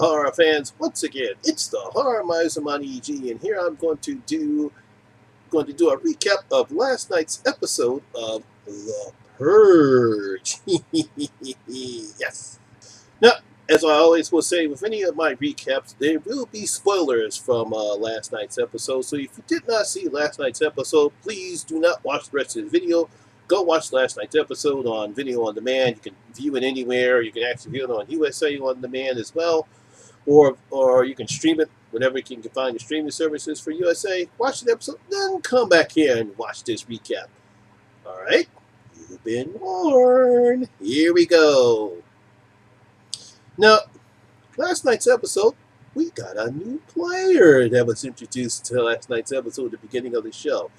horror fans, once again, it's the Horror Miser Monty G, and here I'm going to do a recap of last night's episode of The Purge. Yes. Now, as I always will say with any of my recaps, there will be spoilers from last night's episode. So if you did not see last night's episode, please do not watch the rest of the video. Go watch last night's episode on video on demand. You can view it anywhere. You can actually view it on USA on demand as well. Or you can stream it whenever you can find the streaming services for USA. Watch the episode, then come back here and watch this recap. Alright? You've been warned. Here we go. Now, last night's episode, we got a new player that was introduced to last night's episode at the beginning of the show.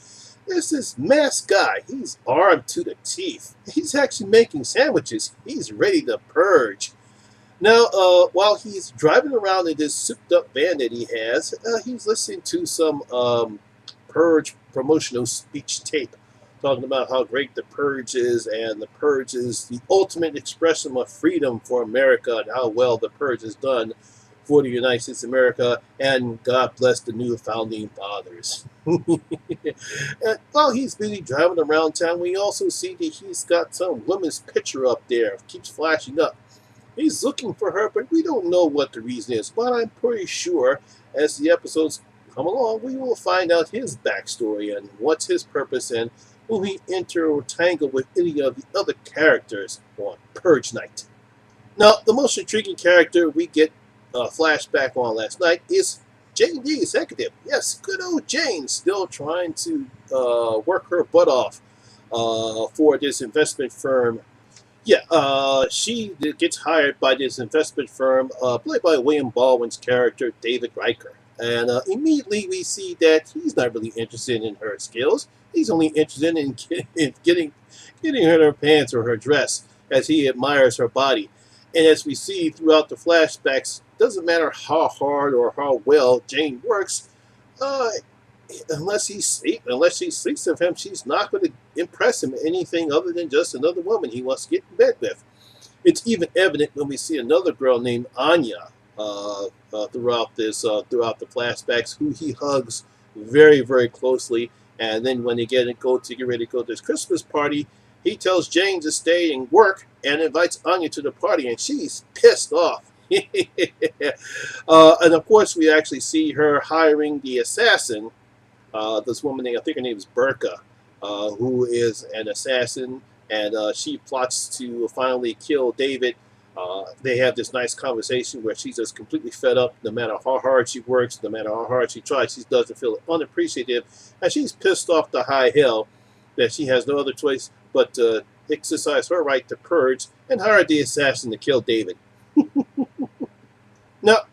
There's this masked guy. He's armed to the teeth. He's actually making sandwiches. He's ready to purge. Now, while he's driving around in this souped-up van that he has, he's listening to some Purge promotional speech tape, talking about how great the Purge is, and the Purge is the ultimate expression of freedom for America, and how well the Purge is done for the United States of America, and God bless the new founding fathers. And while he's busy driving around town, we also see that he's got some woman's picture up there, keeps flashing up. He's looking for her, but we don't know what the reason is. But I'm pretty sure as the episodes come along, we will find out his backstory and what's his purpose, and will he enter or tangle with any of the other characters on Purge Night. Now, the most intriguing character we get a flashback on last night is Jane the executive. Yes, good old Jane, still trying to work her butt off for this investment firm. Yeah, she gets hired by this investment firm, played by William Baldwin's character, David Riker. And immediately we see that he's not really interested in her skills. He's only interested in getting her pants or her dress, as he admires her body. And as we see throughout the flashbacks, doesn't matter how hard or how well Jane works, unless she sleeps with him, she's not going to impress him anything other than just another woman he wants to get in bed with. It's even evident when we see another girl named Anya throughout the flashbacks, who he hugs very, very closely. And then when they get ready to go to this Christmas party, he tells Jane to stay and work and invites Anya to the party, and she's pissed off. And of course, we actually see her hiring the assassin. This woman, I think her name is Burka, who is an assassin, and she plots to finally kill David. They have this nice conversation where she's just completely fed up. No matter how hard she works, no matter how hard she tries, she doesn't feel unappreciative, and she's pissed off to high hell that she has no other choice but to exercise her right to purge and hire the assassin to kill David. Now,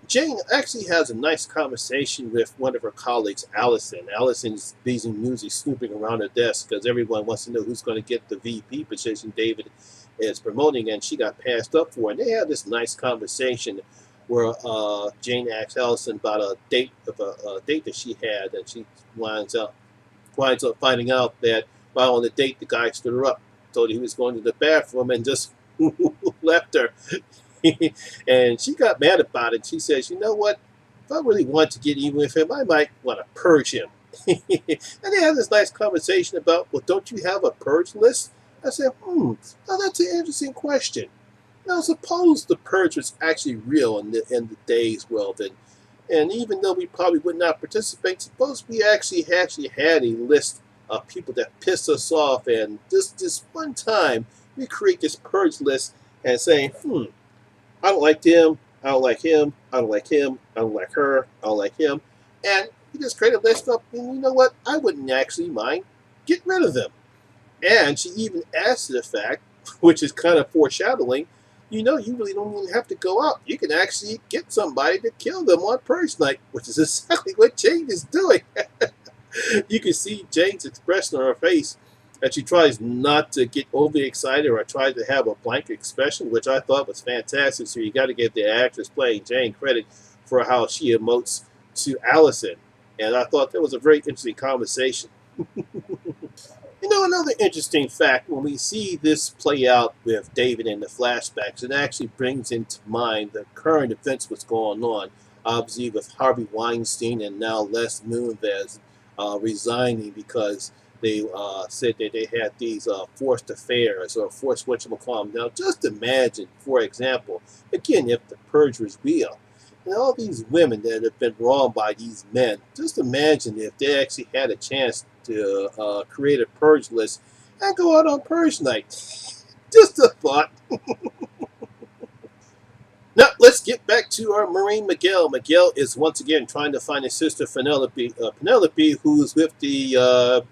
Jane actually has a nice conversation with one of her colleagues, Allison. Allison's busy musically snooping around her desk because everyone wants to know who's going to get the VP position David is promoting, and she got passed up for. And they have this nice conversation where Jane asks Allison about a date that she had, and she winds up finding out that while on the date, the guy stood her up, told her he was going to the bathroom, and just left her. And she got mad about it. She says, you know what? If I really want to get even with him, I might want to purge him. And they had this nice conversation about, well, don't you have a purge list? I said, now that's an interesting question. Now, suppose the purge was actually real in the day's world, and even though we probably would not participate, suppose we actually had a list of people that pissed us off, and this one time we create this purge list and say, I don't like them, I don't like him, I don't like him, I don't like her, I don't like him. And you just create a list up, and you know what? I wouldn't actually mind getting rid of them. And she even adds to the fact, which is kind of foreshadowing, you really don't even have to go out. You can actually get somebody to kill them on Purge Night, which is exactly what Jane is doing. You can see Jane's expression on her face, and she tries not to get overly excited or tries to have a blank expression, which I thought was fantastic. So you got to give the actress playing Jane credit for how she emotes to Allison. And I thought that was a very interesting conversation. Another interesting fact, when we see this play out with David in the flashbacks, it actually brings into mind the current events what's going on, obviously with Harvey Weinstein and now Les Moonves resigning because they said that they had these forced affairs or forced whatchamacallit. Now, just imagine, for example, again, if the purge was real, and all these women that have been wronged by these men, just imagine if they actually had a chance to create a purge list and go out on purge night. Just a thought. Now, let's get back to our Marine Miguel. Miguel is once again trying to find his sister Penelope, who's with the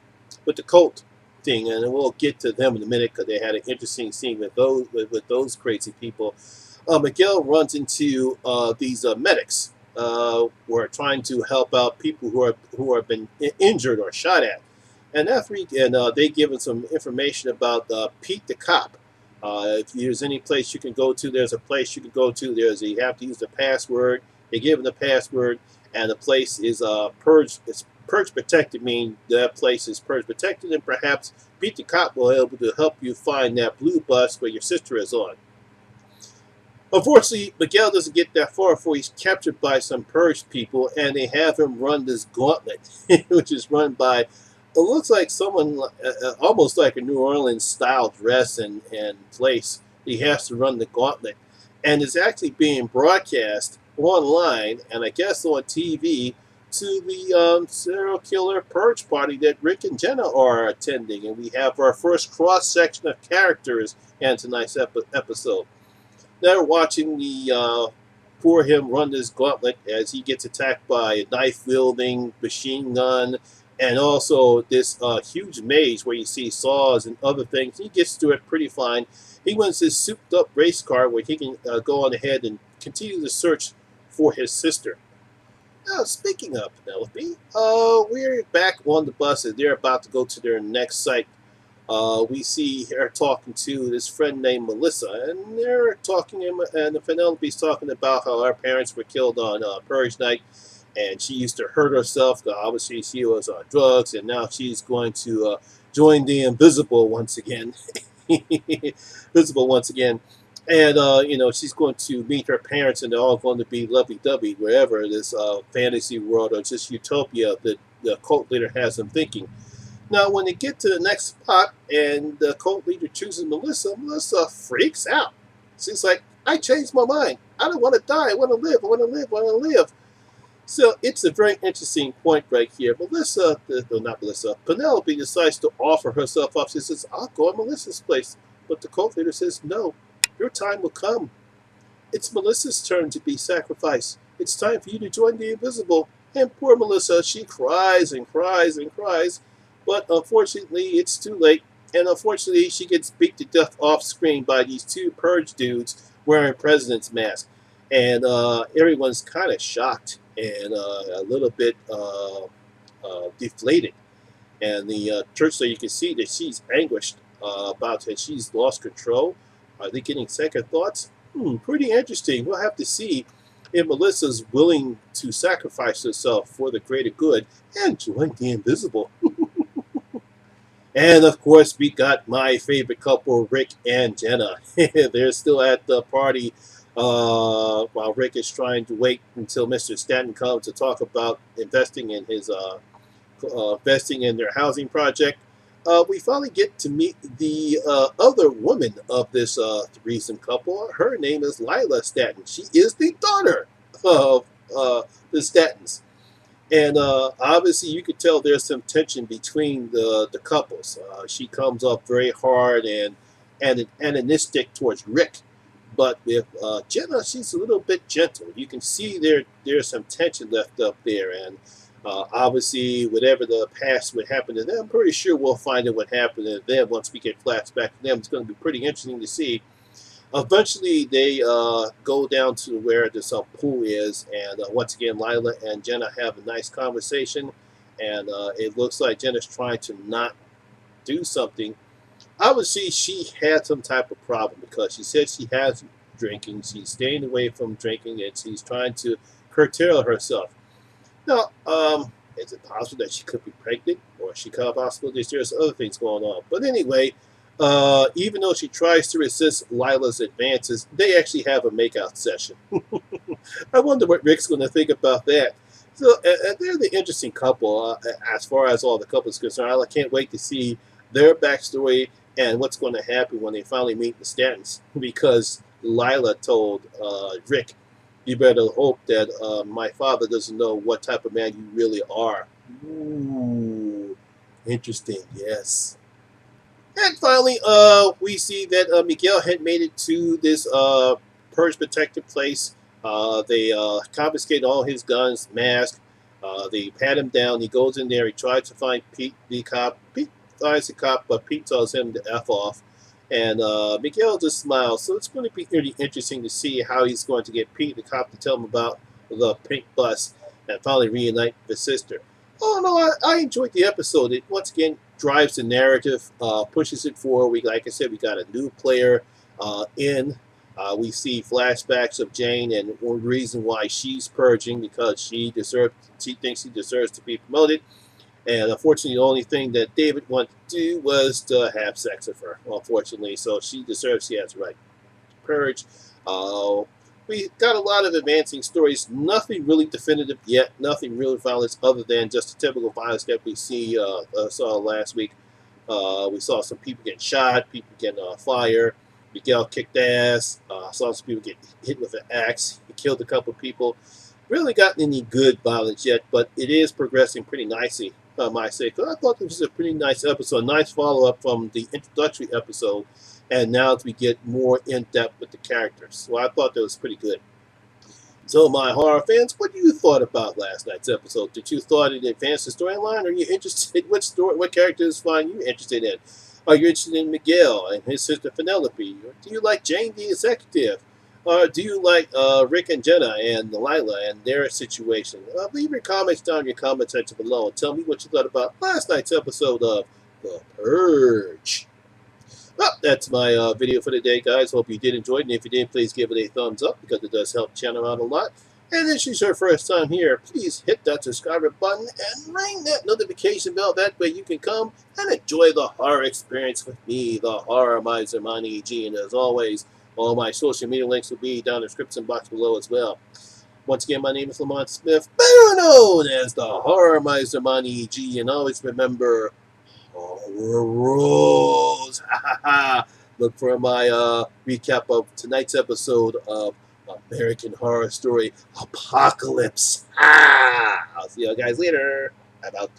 cult thing, and we'll get to them in a minute because they had an interesting scene with those crazy people. Miguel runs into these medics who are trying to help out people who have been injured or shot at, and they give him some information about Pete the cop. If there's any place you can go to, there's a place you can go to. You have to use the password. They give him the password, and the place is purge. It's purge protected, meaning that place is purge protected, and perhaps Pete the cop will be able to help you find that blue bus where your sister is on. Unfortunately, Miguel doesn't get that far before he's captured by some purge people, and they have him run this gauntlet, which is run by. It looks like someone almost like a New Orleans style dress and place. He has to run the gauntlet, and it's actually being broadcast online and I guess on TV to the serial killer purge party that Rick and Jenna are attending, and we have our first cross section of characters in tonight's episode. They're watching the poor him run this gauntlet as he gets attacked by a knife wielding machine gun and also this huge maze where you see saws and other things. He gets through it pretty fine. He wins his souped up race car where he can go on ahead and continue the search for his sister. Now, speaking of Penelope, we're back on the bus as they're about to go to their next site. We see her talking to this friend named Melissa, and they're talking, and Penelope's talking about how her parents were killed on Purge Night, and she used to hurt herself. Obviously, she was on drugs, and now she's going to join the Invisible once again. Visible once again. And, she's going to meet her parents, and they're all going to be lovey-dovey wherever this fantasy world or just utopia that the cult leader has them thinking. Now, when they get to the next spot and the cult leader chooses Melissa, Melissa freaks out. She's like, I changed my mind. I don't want to die. I want to live. I want to live. I want to live. So it's a very interesting point right here. Penelope decides to offer herself up. She says, I'll go at Melissa's place. But the cult leader says, no, your time will come. It's Melissa's turn to be sacrificed. It's time for you to join the Invisible. And poor Melissa, she cries and cries and cries. But unfortunately, it's too late. And unfortunately, she gets beat to death off screen by these two purge dudes wearing president's masks. And everyone's kind of shocked and a little bit deflated. And the church, so you can see that she's anguished about that she's lost control. Are they getting second thoughts? Pretty interesting. We'll have to see if Melissa's willing to sacrifice herself for the greater good and join the Invisible. And of course, we got my favorite couple, Rick and Jenna. They're still at the party while Rick is trying to wait until Mr. Stanton comes to talk about investing in their housing project. We finally get to meet the other woman of this threesome couple. Her name is Lila Stanton. She is the daughter of the Stantons. And obviously, you could tell there's some tension between the couples. She comes off very hard and antagonistic towards Rick. But with Jenna, she's a little bit gentle. You can see there's some tension left up there. And obviously, whatever the past would happen to them, I'm pretty sure we'll find out what happened to them once we get flashback to them. It's going to be pretty interesting to see. Eventually, they go down to where this pool is, and once again, Lila and Jenna have a nice conversation, and it looks like Jenna's trying to not do something. Obviously, she had some type of problem because she said she has drinking. She's staying away from drinking, and she's trying to curtail herself. Now, Is it possible that she could be pregnant, or she could possible that there's other things going on? But anyway, even though she tries to resist Lila's advances, they actually have a makeout session. I wonder what Rick's going to think about that. So they're the interesting couple as far as all the couples concerned. I can't wait to see their backstory and what's going to happen when they finally meet the Stantons. Because Lila told Rick, "You better hope that my father doesn't know what type of man you really are." Ooh, interesting. Yes. And finally, we see that Miguel had made it to this Purge protected place. They confiscate all his guns, mask. They pat him down. He goes in there. He tries to find Pete, the cop. Pete finds the cop, but Pete tells him to F off. And Miguel just smiles. So it's going to be really interesting to see how he's going to get Pete, the cop, to tell him about the pink bus and finally reunite with his sister. Oh no, I enjoyed the episode. It once again drives the narrative, pushes it forward. Like I said, we got a new player in. We see flashbacks of Jane and one reason why she's purging because she thinks she deserves to be promoted. And unfortunately, the only thing that David wanted to do was to have sex with her. Unfortunately, so she has the right to purge. We got a lot of advancing stories. Nothing really definitive yet. Nothing really violence other than just the typical violence that we saw last week. We saw some people getting shot, people getting fire. Miguel kicked ass. Saw some people get hit with an axe. He killed a couple of people. Really gotten any good violence yet, but it is progressing pretty nicely, I might say. Because I thought this was a pretty nice episode. Nice follow-up from the introductory episode. And now as we get more in-depth with the characters. So I thought that was pretty good. So my horror fans, what do you thought about last night's episode? Did you thought it advanced the storyline? Are you interested? What characters find you interested in? Are you interested in Miguel and his sister Penelope? Or do you like Jane the executive? Or do you like Rick and Jenna and Lila and their situation? Leave your comments down in your comment section below and tell me what you thought about last night's episode of The Purge. Well, that's my video for today, guys. Hope you did enjoy it. And if you did, please give it a thumbs up because it does help the channel out a lot. And if this is your first time here, please hit that subscribe button and ring that notification bell. That way you can come and enjoy the horror experience with me, the Horror Miser Monty G. And as always, all my social media links will be down in the description box below as well. Once again, my name is Lamont Smith, better known as the Horror Miser Monty G. And always remember, horror rules. Ha ha ha. Look for my recap of tonight's episode of American Horror Story Apocalypse. I'll see you guys later. I'm out.